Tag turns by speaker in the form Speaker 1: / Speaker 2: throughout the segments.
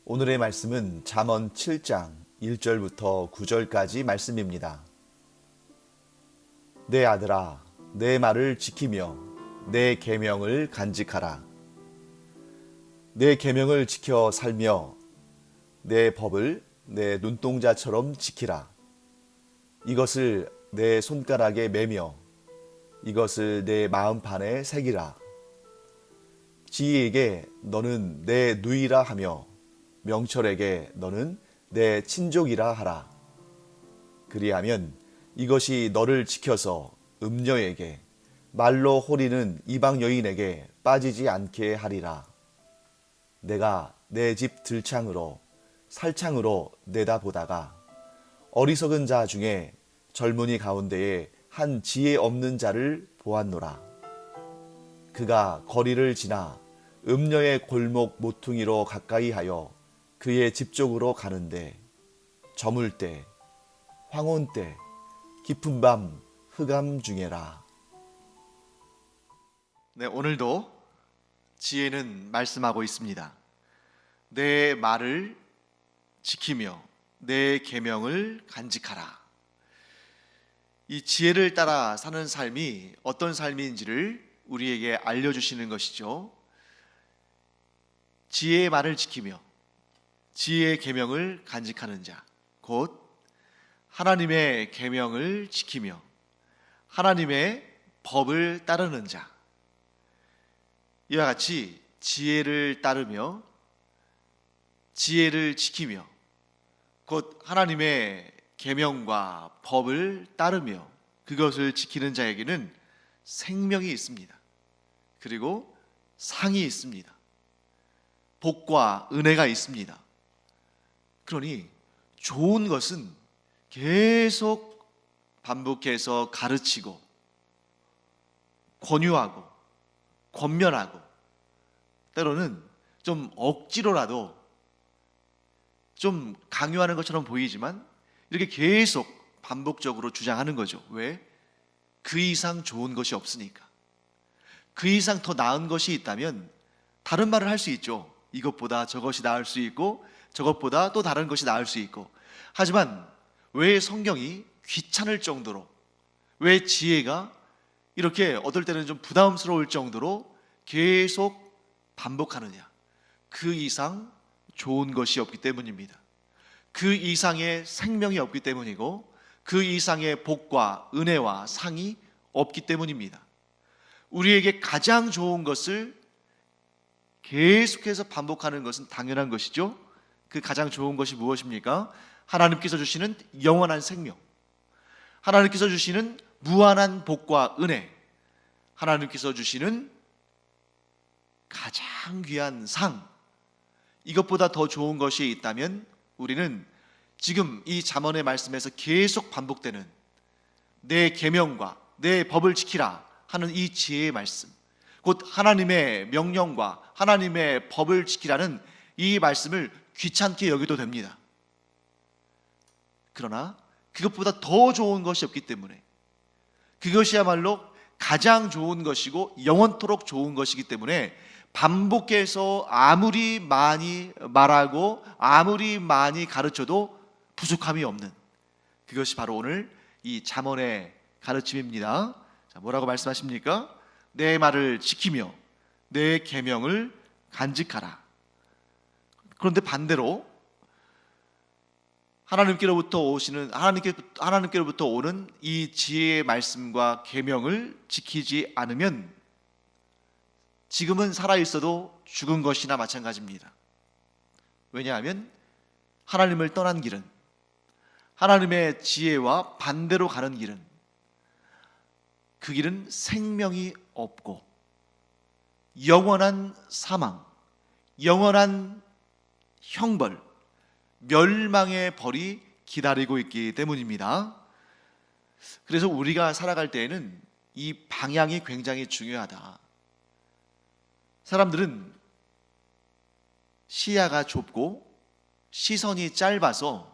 Speaker 1: 오늘의 말씀은 잠언 7장 1절부터 9절까지 말씀입니다. 내 아들아, 내 말을 지키며 내 계명을 간직하라. 내 계명을 지켜 살며 내 법을 내 눈동자처럼 지키라. 이것을 내 손가락에 매며 이것을 내 마음판에 새기라. 지혜에게 너는 내 누이라 하며 명철에게 너는 내 친족이라 하라. 그리하면 이것이 너를 지켜서 음녀에게 말로 호리는 이방 여인에게 빠지지 않게 하리라. 내가 내 집 들창으로 살창으로 내다보다가 어리석은 자 중에 젊은이 가운데에 한 지혜 없는 자를 보았노라. 그가 거리를 지나 음녀의 골목 모퉁이로 가까이 하여 그의 집 쪽으로 가는데 저물 때, 황혼 때, 깊은 밤 흑암 중에라. 네, 오늘도 지혜는 말씀하고 있습니다. 내 말을 지키며 내 계명을 간직하라. 이 지혜를 따라 사는 삶이 어떤 삶인지를 우리에게 알려주시는 것이죠. 지혜의 말을 지키며 지혜의 계명을 간직하는 자, 곧 하나님의 계명을 지키며 하나님의 법을 따르는 자. 이와 같이 지혜를 따르며 지혜를 지키며 곧 하나님의 계명과 법을 따르며 그것을 지키는 자에게는 생명이 있습니다. 그리고 상이 있습니다. 복과 은혜가 있습니다. 그러니 좋은 것은 계속 반복해서 가르치고 권유하고 권면하고 때로는 좀 억지로라도 좀 강요하는 것처럼 보이지만 이렇게 계속 반복적으로 주장하는 거죠. 왜? 그 이상 좋은 것이 없으니까. 그 이상 더 나은 것이 있다면 다른 말을 할 수 있죠. 이것보다 저것이 나을 수 있고 저것보다 또 다른 것이 나을 수 있고. 하지만 왜 성경이 귀찮을 정도로, 왜 지혜가 이렇게 어떨 때는 좀 부담스러울 정도로 계속 반복하느냐? 그 이상 좋은 것이 없기 때문입니다. 그 이상의 생명이 없기 때문이고 그 이상의 복과 은혜와 상이 없기 때문입니다. 우리에게 가장 좋은 것을 계속해서 반복하는 것은 당연한 것이죠. 그 가장 좋은 것이 무엇입니까? 하나님께서 주시는 영원한 생명, 하나님께서 주시는 무한한 복과 은혜, 하나님께서 주시는 가장 귀한 상, 이것보다 더 좋은 것이 있다면 우리는 지금 이 잠언의 말씀에서 계속 반복되는 내 계명과 내 법을 지키라 하는 이 지혜의 말씀, 곧 하나님의 명령과 하나님의 법을 지키라는 이 말씀을 귀찮게 여겨도 됩니다. 그러나 그것보다 더 좋은 것이 없기 때문에, 그것이야말로 가장 좋은 것이고 영원토록 좋은 것이기 때문에 반복해서 아무리 많이 말하고 아무리 많이 가르쳐도 부족함이 없는, 그것이 바로 오늘 이 잠언의 가르침입니다. 자, 뭐라고 말씀하십니까? 내 말을 지키며 내 계명을 간직하라. 그런데 반대로 하나님께로부터 오는 이 지혜의 말씀과 계명을 지키지 않으면 지금은 살아있어도 죽은 것이나 마찬가지입니다. 왜냐하면 하나님을 떠난 길은, 하나님의 지혜와 반대로 가는 길은, 그 길은 생명이 없고 영원한 사망, 영원한 형벌, 멸망의 벌이 기다리고 있기 때문입니다. 그래서 우리가 살아갈 때에는 이 방향이 굉장히 중요하다. 사람들은 시야가 좁고 시선이 짧아서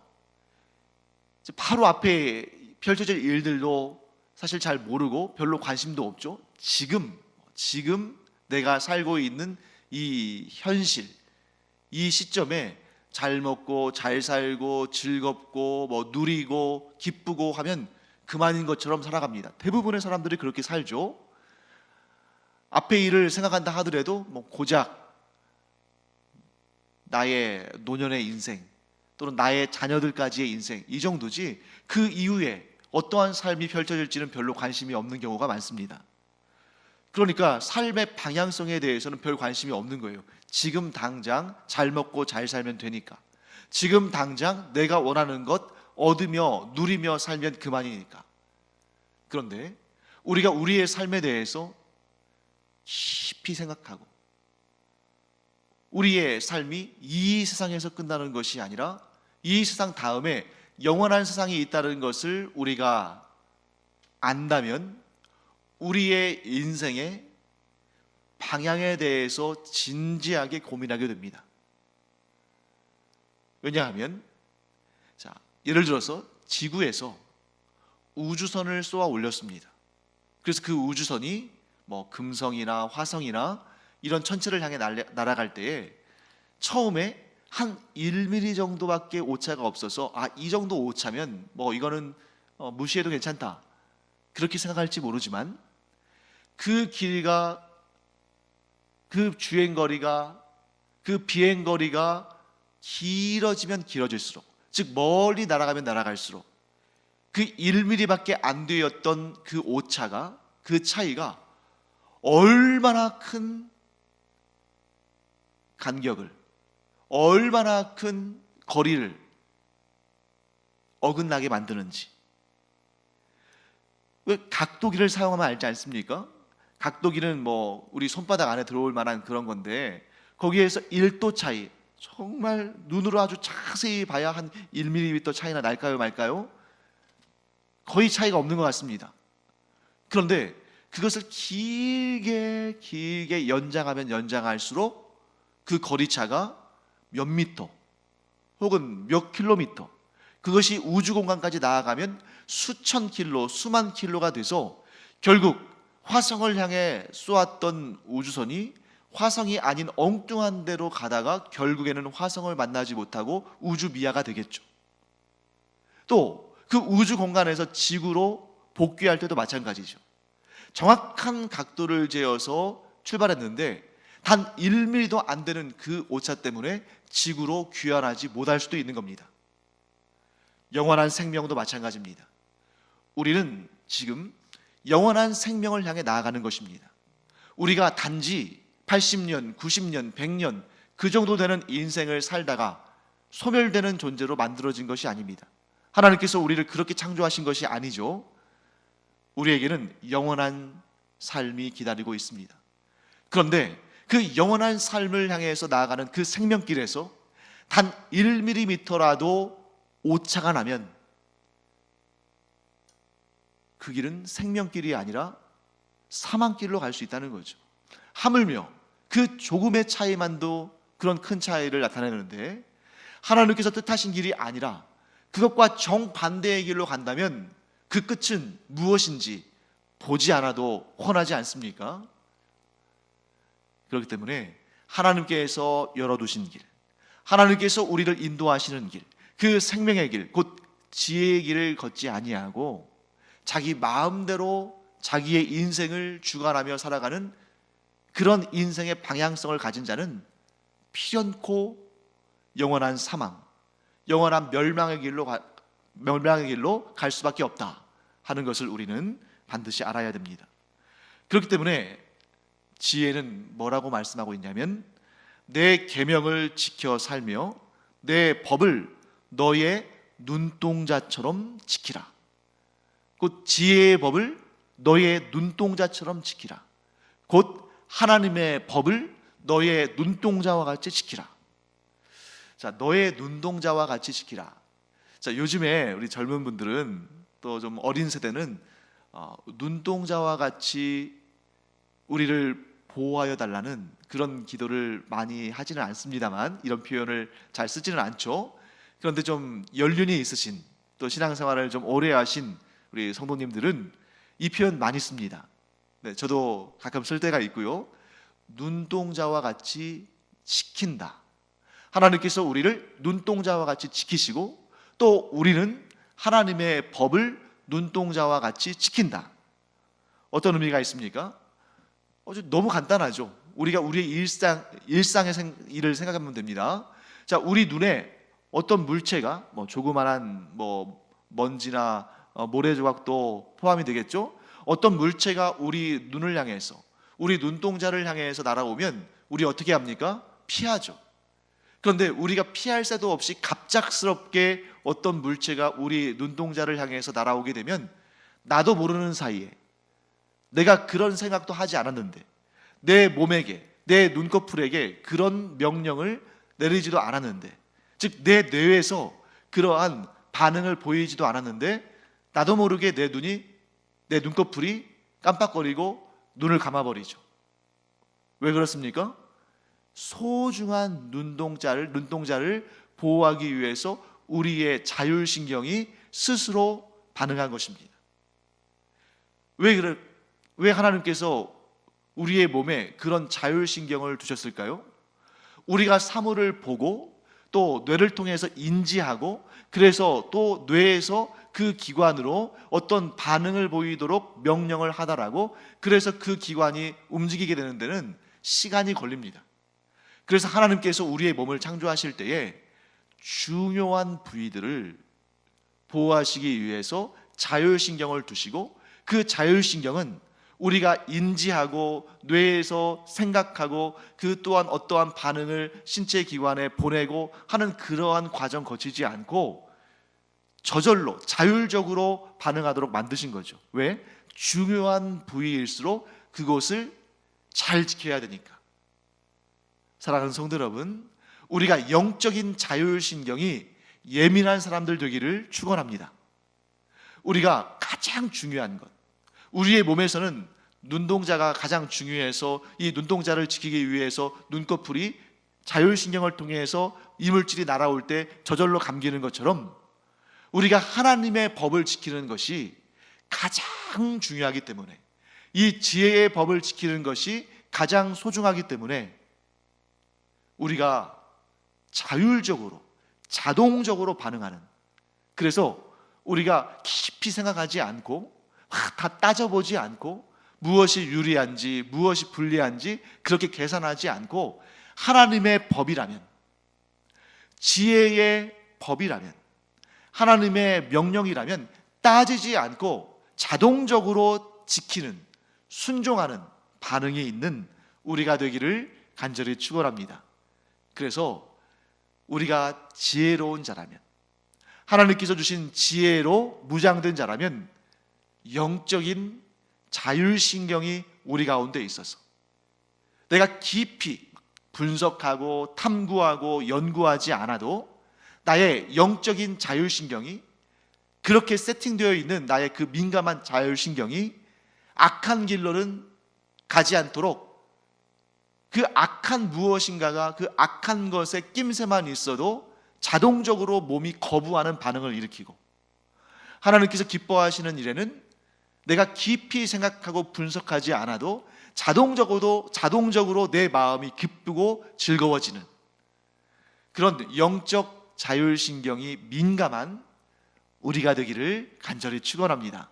Speaker 1: 바로 앞에 펼쳐질 일들도 사실 잘 모르고 별로 관심도 없죠. 지금 내가 살고 있는 이 현실, 이 시점에 잘 먹고 잘 살고 즐겁고 뭐 누리고 기쁘고 하면 그만인 것처럼 살아갑니다. 대부분의 사람들이 그렇게 살죠. 앞에 일을 생각한다 하더라도 뭐 고작 나의 노년의 인생 또는 나의 자녀들까지의 인생 이 정도지 그 이후에 어떠한 삶이 펼쳐질지는 별로 관심이 없는 경우가 많습니다. 그러니까 삶의 방향성에 대해서는 별 관심이 없는 거예요. 지금 당장 잘 먹고 잘 살면 되니까, 지금 당장 내가 원하는 것 얻으며 누리며 살면 그만이니까. 그런데 우리가 우리의 삶에 대해서 깊이 생각하고 우리의 삶이 이 세상에서 끝나는 것이 아니라 이 세상 다음에 영원한 세상이 있다는 것을 우리가 안다면 우리의 인생의 방향에 대해서 진지하게 고민하게 됩니다. 왜냐하면 예를 들어서 지구에서 우주선을 쏘아 올렸습니다. 그래서 그 우주선이 뭐 금성이나 화성이나 이런 천체를 향해 날아갈 때에 처음에 한 1mm 정도밖에 오차가 없어서 이 정도 오차면 뭐 이거는 무시해도 괜찮다 그렇게 생각할지 모르지만 그 길이가, 그 주행거리가, 그 비행거리가 길어지면 길어질수록, 즉 멀리 날아가면 날아갈수록 그 1mm밖에 안 되었던 그 오차가, 그 차이가 얼마나 큰 간격을, 얼마나 큰 거리를 어긋나게 만드는지. 왜 각도기를 사용하면 알지 않습니까? 각도기는 뭐 우리 손바닥 안에 들어올 만한 그런 건데 거기에서 1도 차이, 정말 눈으로 아주 자세히 봐야 한 1mm 차이나 날까요 말까요? 거의 차이가 없는 것 같습니다. 그런데 그것을 길게 연장하면 연장할수록 그 거리차가 몇 미터 혹은 몇 킬로미터, 그것이 우주 공간까지 나아가면 수천 킬로, 수만 킬로가 돼서 결국 화성을 향해 쏘았던 우주선이 화성이 아닌 엉뚱한 데로 가다가 결국에는 화성을 만나지 못하고 우주 미아가 되겠죠. 또 그 우주 공간에서 지구로 복귀할 때도 마찬가지죠. 정확한 각도를 재어서 출발했는데 단 1mm도 안 되는 그 오차 때문에 지구로 귀환하지 못할 수도 있는 겁니다. 영원한 생명도 마찬가지입니다. 우리는 지금 영원한 생명을 향해 나아가는 것입니다. 우리가 단지 80년, 90년, 100년 그 정도 되는 인생을 살다가 소멸되는 존재로 만들어진 것이 아닙니다. 하나님께서 우리를 그렇게 창조하신 것이 아니죠. 우리에게는 영원한 삶이 기다리고 있습니다. 그런데 그 영원한 삶을 향해서 나아가는 그 생명길에서 단 1mm라도 오차가 나면 그 길은 생명길이 아니라 사망길로 갈 수 있다는 거죠. 하물며 그 조금의 차이만도 그런 큰 차이를 나타내는데 하나님께서 뜻하신 길이 아니라 그것과 정반대의 길로 간다면 그 끝은 무엇인지 보지 않아도 훤하지 않습니까? 그렇기 때문에 하나님께서 열어두신 길, 하나님께서 우리를 인도하시는 길, 그 생명의 길, 곧 지혜의 길을 걷지 아니하고 자기 마음대로 자기의 인생을 주관하며 살아가는 그런 인생의 방향성을 가진 자는 필연코 영원한 사망, 영원한 멸망의 길로 갈 수밖에 없다 하는 것을 우리는 반드시 알아야 됩니다. 그렇기 때문에 지혜는 뭐라고 말씀하고 있냐면 내 계명을 지켜 살며 내 법을 너의 눈동자처럼 지키라. 곧 지혜의 법을 너의 눈동자처럼 지키라. 곧 하나님의 법을 너의 눈동자와 같이 지키라. 자, 너의 눈동자와 같이 지키라. 자, 요즘에 우리 젊은 분들은 또 좀 어린 세대는 눈동자와 같이 우리를 보호하여 달라는 그런 기도를 많이 하지는 않습니다만, 이런 표현을 잘 쓰지는 않죠. 그런데 좀 연륜이 있으신, 또 신앙생활을 좀 오래 하신 우리 성도님들은 이 표현 많이 씁니다. 네, 저도 가끔 쓸 때가 있고요. 눈동자와 같이 지킨다. 하나님께서 우리를 눈동자와 같이 지키시고 또 우리는 하나님의 법을 눈동자와 같이 지킨다. 어떤 의미가 있습니까? 너무 간단하죠. 우리가 우리의 일상의 일을 생각하면 됩니다. 자, 우리 눈에 어떤 물체가 조그만한 먼지나 모래 조각도 포함이 되겠죠. 어떤 물체가 우리 눈을 향해서, 우리 눈동자를 향해서 날아오면 우리 어떻게 합니까? 피하죠. 그런데 우리가 피할 새도 없이 갑작스럽게 어떤 물체가 우리 눈동자를 향해서 날아오게 되면 나도 모르는 사이에, 내가 그런 생각도 하지 않았는데 내 몸에게, 내 눈꺼풀에게 그런 명령을 내리지도 않았는데, 즉 내 뇌에서 그러한 반응을 보이지도 않았는데 나도 모르게 내 눈꺼풀이 깜빡거리고 눈을 감아버리죠. 왜 그렇습니까? 소중한 눈동자를 보호하기 위해서 우리의 자율신경이 스스로 반응한 것입니다. 왜 하나님께서 우리의 몸에 그런 자율신경을 두셨을까요? 우리가 사물을 보고 또 뇌를 통해서 인지하고, 그래서 또 뇌에서 그 기관으로 어떤 반응을 보이도록 명령을 하다라고, 그래서 그 기관이 움직이게 되는 데는 시간이 걸립니다. 그래서 하나님께서 우리의 몸을 창조하실 때에 중요한 부위들을 보호하시기 위해서 자율신경을 두시고, 그 자율신경은 우리가 인지하고 뇌에서 생각하고 그 또한 어떠한 반응을 신체 기관에 보내고 하는 그러한 과정 거치지 않고 저절로 자율적으로 반응하도록 만드신 거죠. 왜? 중요한 부위일수록 그곳을 잘 지켜야 되니까. 사랑하는 성도 여러분, 우리가 영적인 자율신경이 예민한 사람들 되기를 축원합니다. 우리가 가장 중요한 것, 우리의 몸에서는 눈동자가 가장 중요해서 이 눈동자를 지키기 위해서 눈꺼풀이 자율신경을 통해서 이물질이 날아올 때 저절로 감기는 것처럼 우리가 하나님의 법을 지키는 것이 가장 중요하기 때문에, 이 지혜의 법을 지키는 것이 가장 소중하기 때문에 우리가 자율적으로, 자동적으로 반응하는, 그래서 우리가 깊이 생각하지 않고 다 따져보지 않고 무엇이 유리한지 무엇이 불리한지 그렇게 계산하지 않고 하나님의 법이라면, 지혜의 법이라면, 하나님의 명령이라면 따지지 않고 자동적으로 지키는, 순종하는 반응이 있는 우리가 되기를 간절히 축원합니다. 그래서 우리가 지혜로운 자라면, 하나님께서 주신 지혜로 무장된 자라면 영적인 자율신경이 우리 가운데 있어서 내가 깊이 분석하고 탐구하고 연구하지 않아도 나의 영적인 자율신경이, 그렇게 세팅되어 있는 나의 그 민감한 자율신경이 악한 길로는 가지 않도록, 그 악한 무엇인가가 그 악한 것에 낌새만 있어도 자동적으로 몸이 거부하는 반응을 일으키고, 하나님께서 기뻐하시는 일에는 내가 깊이 생각하고 분석하지 않아도 자동적으로 내 마음이 기쁘고 즐거워지는 그런 영적 자율신경이 민감한 우리가 되기를 간절히 축원합니다.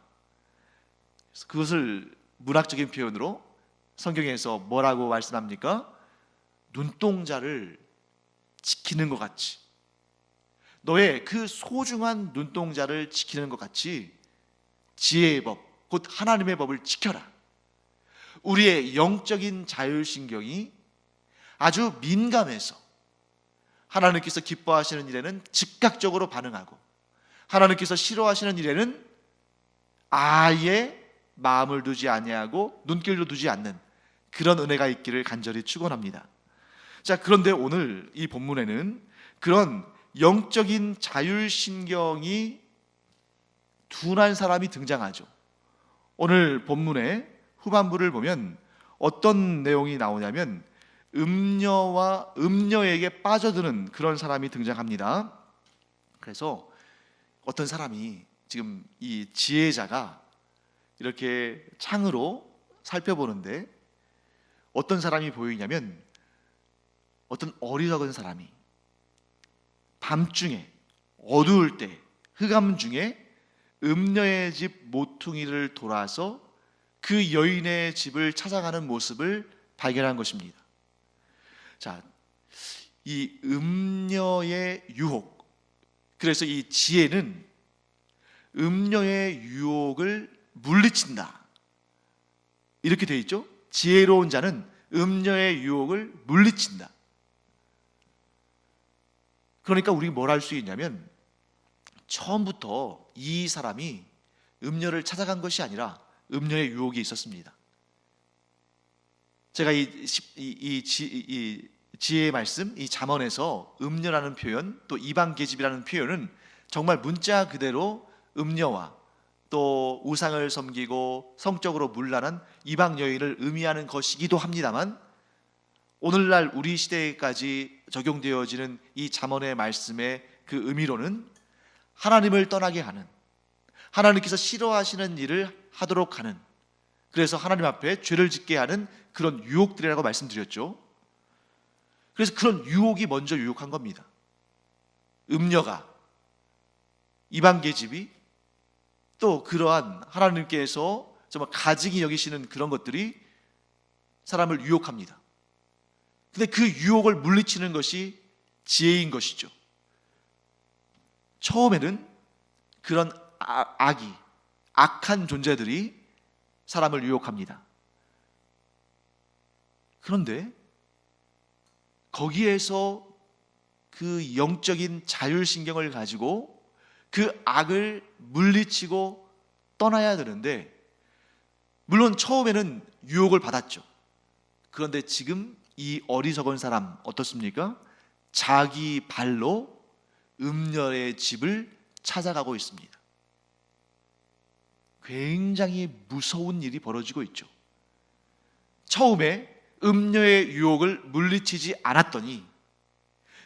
Speaker 1: 그것을 문학적인 표현으로 성경에서 뭐라고 말씀합니까? 눈동자를 지키는 것 같이, 너의 그 소중한 눈동자를 지키는 것 같이 지혜의 법, 곧 하나님의 법을 지켜라. 우리의 영적인 자율신경이 아주 민감해서 하나님께서 기뻐하시는 일에는 즉각적으로 반응하고, 하나님께서 싫어하시는 일에는 아예 마음을 두지 아니하고 눈길도 두지 않는 그런 은혜가 있기를 간절히 축원합니다. 자, 그런데 오늘 이 본문에는 그런 영적인 자율신경이 둔한 사람이 등장하죠. 오늘 본문의 후반부를 보면 어떤 내용이 나오냐면 음녀에게 빠져드는 그런 사람이 등장합니다. 그래서 어떤 사람이, 지금 이 지혜자가 이렇게 창으로 살펴보는데 어떤 사람이 보이냐면 어떤 어리석은 사람이, 밤중에 어두울 때 흑암 중에 음녀의 집 모퉁이를 돌아서 그 여인의 집을 찾아가는 모습을 발견한 것입니다. 자, 이 음녀의 유혹, 그래서 이 지혜는 음녀의 유혹을 물리친다, 이렇게 되어 있죠. 지혜로운 자는 음녀의 유혹을 물리친다. 그러니까 우리 뭘 할 수 있냐면, 처음부터 이 사람이 음녀를 찾아간 것이 아니라 음녀의 유혹이 있었습니다. 제가 이 지혜의 말씀, 이 잠언에서 음녀라는 표현, 또 이방 계집이라는 표현은 정말 문자 그대로 음녀와 또 우상을 섬기고 성적으로 문란한 이방 여인을 의미하는 것이기도 합니다만, 오늘날 우리 시대에까지 적용되어지는 이 잠언의 말씀의 그 의미로는 하나님을 떠나게 하는, 하나님께서 싫어하시는 일을 하도록 하는, 그래서 하나님 앞에 죄를 짓게 하는 그런 유혹들이라고 말씀드렸죠. 그래서 그런 유혹이 먼저 유혹한 겁니다. 음녀가, 이방 계집이, 또 그러한 하나님께서 정말 가증히 여기시는 그런 것들이 사람을 유혹합니다. 근데 그 유혹을 물리치는 것이 지혜인 것이죠. 처음에는 그런 악한 존재들이 사람을 유혹합니다. 그런데 거기에서 그 영적인 자율신경을 가지고 그 악을 물리치고 떠나야 되는데, 물론 처음에는 유혹을 받았죠. 그런데 지금 이 어리석은 사람 어떻습니까? 자기 발로 음녀의 집을 찾아가고 있습니다. 굉장히 무서운 일이 벌어지고 있죠. 처음에 음녀의 유혹을 물리치지 않았더니,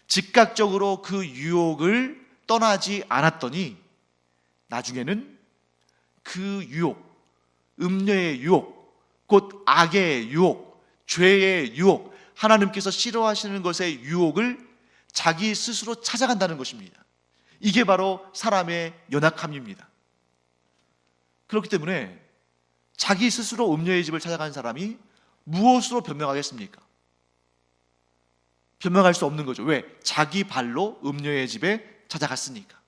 Speaker 1: 즉각적으로 그 유혹을 떠나지 않았더니, 나중에는 그 유혹, 음녀의 유혹, 곧 악의 유혹, 죄의 유혹, 하나님께서 싫어하시는 것의 유혹을 자기 스스로 찾아간다는 것입니다. 이게 바로 사람의 연약함입니다. 그렇기 때문에 자기 스스로 음녀의 집을 찾아간 사람이 무엇으로 변명하겠습니까? 변명할 수 없는 거죠. 왜? 자기 발로 음녀의 집에 찾아갔으니까.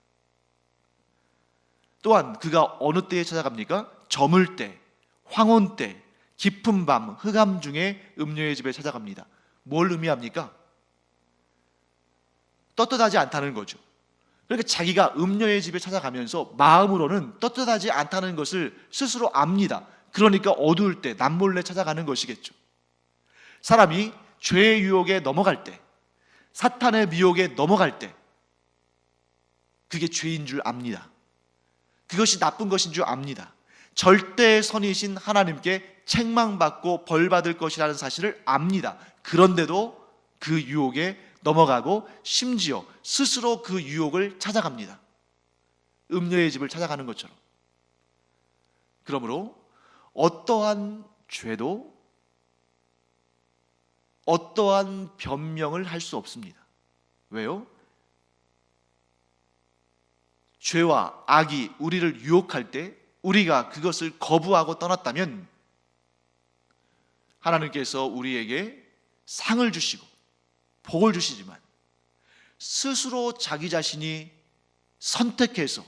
Speaker 1: 또한 그가 어느 때에 찾아갑니까? 저물 때, 황혼 때, 깊은 밤, 흑암 중에 음녀의 집에 찾아갑니다. 뭘 의미합니까? 떳떳하지 않다는 거죠. 그러니까 자기가 음녀의 집에 찾아가면서 마음으로는 떳떳하지 않다는 것을 스스로 압니다. 그러니까 어두울 때 남몰래 찾아가는 것이겠죠. 사람이 죄의 유혹에 넘어갈 때, 사탄의 미혹에 넘어갈 때, 그게 죄인 줄 압니다. 그것이 나쁜 것인 줄 압니다. 절대 선이신 하나님께 책망받고 벌받을 것이라는 사실을 압니다. 그런데도 그 유혹에 넘어가고 심지어 스스로 그 유혹을 찾아갑니다. 음녀의 집을 찾아가는 것처럼. 그러므로 어떠한 죄도 어떠한 변명을 할 수 없습니다. 왜요? 죄와 악이 우리를 유혹할 때 우리가 그것을 거부하고 떠났다면 하나님께서 우리에게 상을 주시고 복을 주시지만, 스스로 자기 자신이 선택해서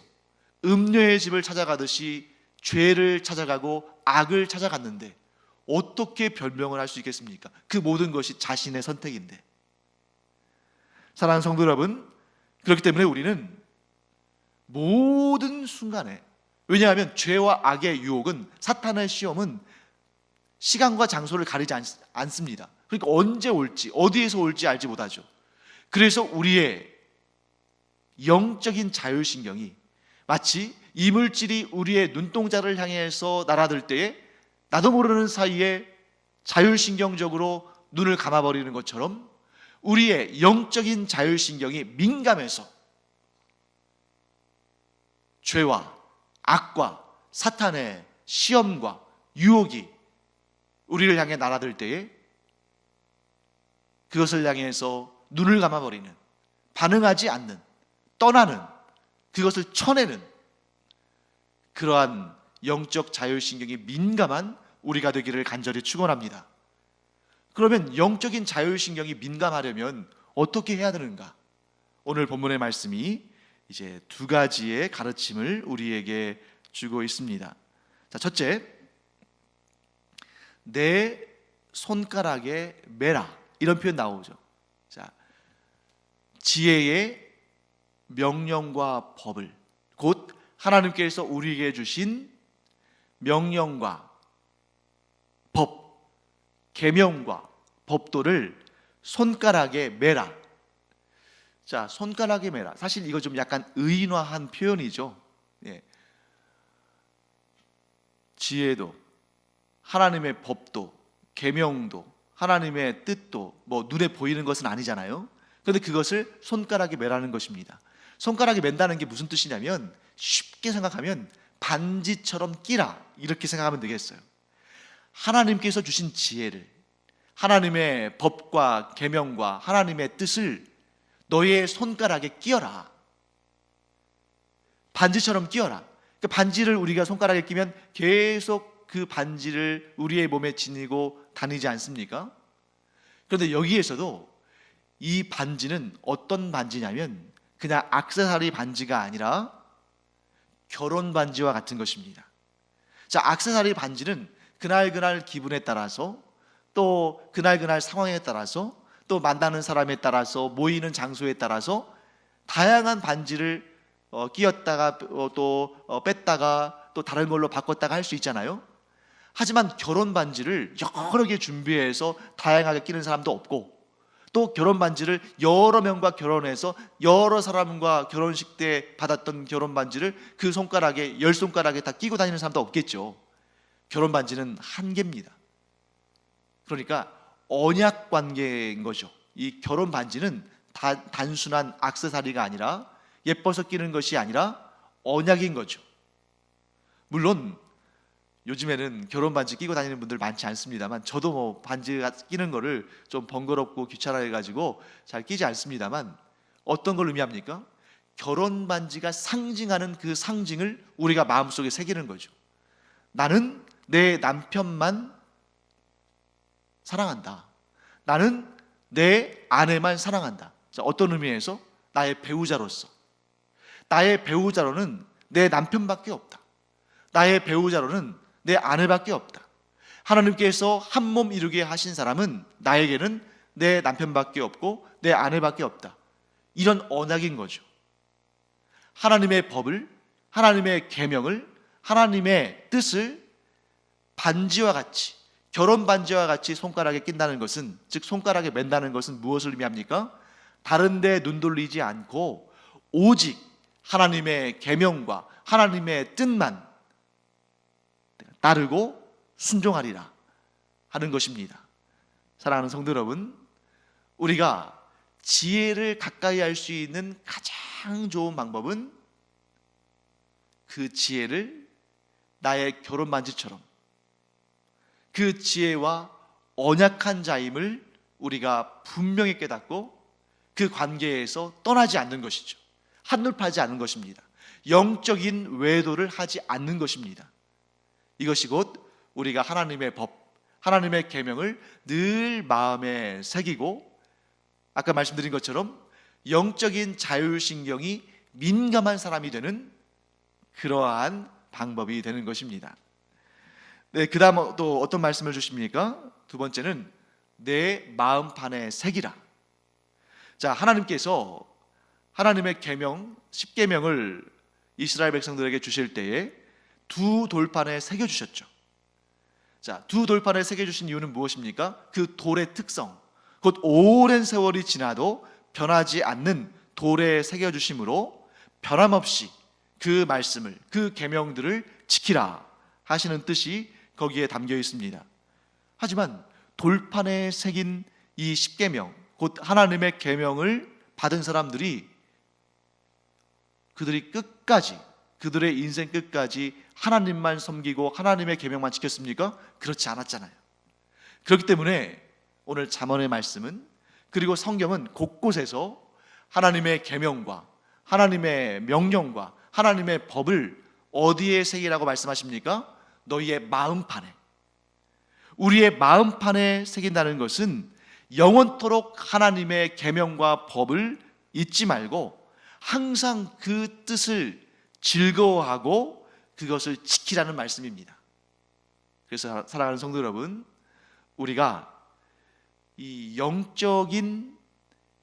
Speaker 1: 음녀의 집을 찾아가듯이 죄를 찾아가고 악을 찾아갔는데 어떻게 변명을 할 수 있겠습니까? 그 모든 것이 자신의 선택인데. 사랑하는 성도 여러분, 그렇기 때문에 우리는 모든 순간에, 왜냐하면 죄와 악의 유혹은, 사탄의 시험은 시간과 장소를 가리지 않습니다. 그러니까 언제 올지, 어디에서 올지 알지 못하죠. 그래서 우리의 영적인 자율신경이 마치 이물질이 우리의 눈동자를 향해서 날아들 때에 나도 모르는 사이에 자율신경적으로 눈을 감아버리는 것처럼 우리의 영적인 자율신경이 민감해서 죄와 악과 사탄의 시험과 유혹이 우리를 향해 날아들 때에 그것을 향해서 눈을 감아버리는, 반응하지 않는, 떠나는, 그것을 쳐내는 그러한 영적 자율신경이 민감한 우리가 되기를 간절히 축원합니다. 그러면 영적인 자율신경이 민감하려면 어떻게 해야 되는가? 오늘 본문의 말씀이 이제 두 가지의 가르침을 우리에게 주고 있습니다. 자, 첫째, 내 손가락에 매라, 이런 표현 나오죠. 자, 지혜의 명령과 법을, 곧 하나님께서 우리에게 주신 명령과 법, 계명과 법도를 손가락에 매라. 자, 손가락에 매라. 사실 이거 좀 약간 의인화한 표현이죠. 예. 지혜도, 하나님의 법도, 계명도, 하나님의 뜻도 뭐 눈에 보이는 것은 아니잖아요. 그런데 그것을 손가락에 매라는 것입니다. 손가락에 맨다는 게 무슨 뜻이냐면, 쉽게 생각하면 반지처럼 끼라, 이렇게 생각하면 되겠어요. 하나님께서 주신 지혜를, 하나님의 법과 계명과 하나님의 뜻을 너의 손가락에 끼워라. 반지처럼 끼워라. 그 반지를 우리가 손가락에 끼면 계속 그 반지를 우리의 몸에 지니고 다니지 않습니까? 그런데 여기에서도 이 반지는 어떤 반지냐면 그냥 액세서리 반지가 아니라 결혼 반지와 같은 것입니다. 자, 액세서리 반지는 그날 기분에 따라서, 또 그날 상황에 따라서, 또 만나는 사람에 따라서, 모이는 장소에 따라서 다양한 반지를 끼웠다가 또 뺐다가 또 다른 걸로 바꿨다가 할 수 있잖아요. 하지만 결혼 반지를 여러 개 준비해서 다양하게 끼는 사람도 없고, 또 결혼 반지를 여러 명과 결혼해서 여러 사람과 결혼식 때 받았던 결혼 반지를 그 손가락에, 열 손가락에 다 끼고 다니는 사람도 없겠죠. 결혼 반지는 한 개입니다. 그러니까 언약 관계인 거죠. 이 결혼 반지는 단순한 액세서리가 아니라, 예뻐서 끼는 것이 아니라 언약인 거죠. 물론 요즘에는 결혼 반지 끼고 다니는 분들 많지 않습니다만, 저도 뭐 반지 끼는 거를 좀 번거롭고 귀찮아해 가지고 잘 끼지 않습니다만, 어떤 걸 의미합니까? 결혼 반지가 상징하는 그 상징을 우리가 마음속에 새기는 거죠. 나는 내 남편만 사랑한다. 나는 내 아내만 사랑한다. 자, 어떤 의미에서? 나의 배우자로서. 나의 배우자로는 내 남편밖에 없다. 나의 배우자로는 내 아내밖에 없다. 하나님께서 한 몸 이루게 하신 사람은 나에게는 내 남편밖에 없고 내 아내밖에 없다. 이런 언약인 거죠. 하나님의 법을, 하나님의 계명을, 하나님의 뜻을 반지와 같이, 결혼 반지와 같이 손가락에 낀다는 것은, 즉 손가락에 맨다는 것은 무엇을 의미합니까? 다른 데 눈 돌리지 않고 오직 하나님의 계명과 하나님의 뜻만 따르고 순종하리라 하는 것입니다. 사랑하는 성도 여러분, 우리가 지혜를 가까이 할 수 있는 가장 좋은 방법은 그 지혜를 나의 결혼 반지처럼, 그 지혜와 언약한 자임을 우리가 분명히 깨닫고 그 관계에서 떠나지 않는 것이죠. 한눈 팔지 않는 것입니다. 영적인 외도를 하지 않는 것입니다. 이것이 곧 우리가 하나님의 법, 하나님의 계명을 늘 마음에 새기고, 아까 말씀드린 것처럼 영적인 자율신경이 민감한 사람이 되는 그러한 방법이 되는 것입니다. 네, 그 다음 또 어떤 말씀을 주십니까? 두 번째는 내 마음판에 새기라. 자, 하나님께서 하나님의 계명, 10계명을 이스라엘 백성들에게 주실 때에 두 돌판에 새겨주셨죠. 자, 두 돌판에 새겨주신 이유는 무엇입니까? 그 돌의 특성, 곧 오랜 세월이 지나도 변하지 않는 돌에 새겨주심으로 변함없이 그 말씀을, 그 계명들을 지키라 하시는 뜻이 거기에 담겨 있습니다. 하지만 돌판에 새긴 이 10계명, 곧 하나님의 계명을 받은 사람들이 그들이 끝까지, 그들의 인생 끝까지 하나님만 섬기고 하나님의 계명만 지켰습니까? 그렇지 않았잖아요. 그렇기 때문에 오늘 잠언의 말씀은, 그리고 성경은 곳곳에서 하나님의 계명과 하나님의 명령과 하나님의 법을 어디에 새기라고 말씀하십니까? 너희의 마음판에. 우리의 마음판에 새긴다는 것은 영원토록 하나님의 계명과 법을 잊지 말고 항상 그 뜻을 즐거워하고 그것을 지키라는 말씀입니다. 그래서 사랑하는 성도 여러분, 우리가 이 영적인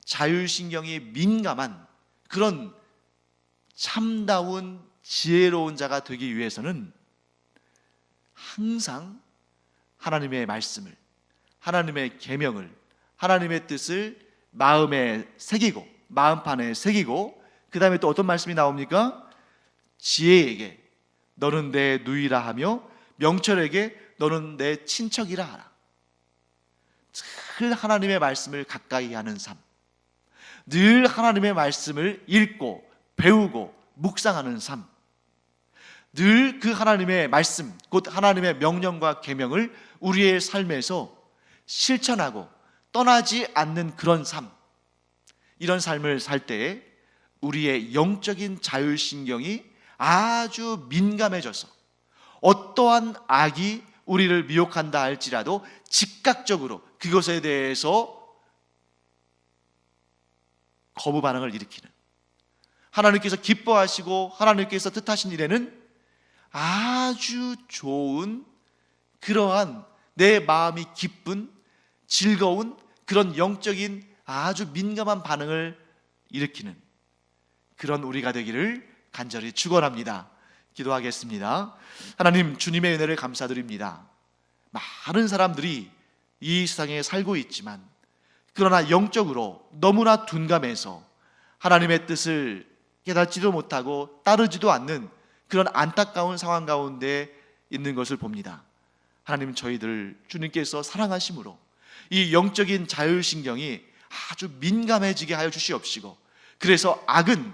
Speaker 1: 자율신경이 민감한 그런 참다운 지혜로운 자가 되기 위해서는 항상 하나님의 말씀을, 하나님의 계명을, 하나님의 뜻을 마음에 새기고 마음판에 새기고, 그 다음에 또 어떤 말씀이 나옵니까? 지혜에게 너는 내 누이라 하며 명철에게 너는 내 친척이라 하라. 늘 하나님의 말씀을 가까이 하는 삶, 늘 하나님의 말씀을 읽고 배우고 묵상하는 삶, 늘 그 하나님의 말씀, 곧 하나님의 명령과 계명을 우리의 삶에서 실천하고 떠나지 않는 그런 삶, 이런 삶을 살 때에 우리의 영적인 자율신경이 아주 민감해져서 어떠한 악이 우리를 미혹한다 할지라도 즉각적으로 그것에 대해서 거부 반응을 일으키는, 하나님께서 기뻐하시고 하나님께서 뜻하신 일에는 아주 좋은 그러한 내 마음이 기쁜 즐거운 그런 영적인 아주 민감한 반응을 일으키는 그런 우리가 되기를 간절히 축원합니다. 기도하겠습니다. 하나님, 주님의 은혜를 감사드립니다. 많은 사람들이 이 세상에 살고 있지만 그러나 영적으로 너무나 둔감해서 하나님의 뜻을 깨닫지도 못하고 따르지도 않는 그런 안타까운 상황 가운데 있는 것을 봅니다. 하나님, 저희들 주님께서 사랑하심으로 이 영적인 자율신경이 아주 민감해지게 하여 주시옵시고, 그래서 악은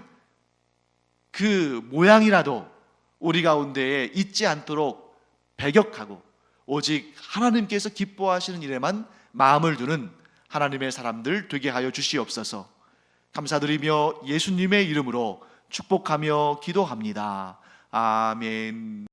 Speaker 1: 그 모양이라도 우리 가운데에 있지 않도록 배격하고 오직 하나님께서 기뻐하시는 일에만 마음을 두는 하나님의 사람들 되게 하여 주시옵소서. 감사드리며 예수님의 이름으로 축복하며 기도합니다. 아멘.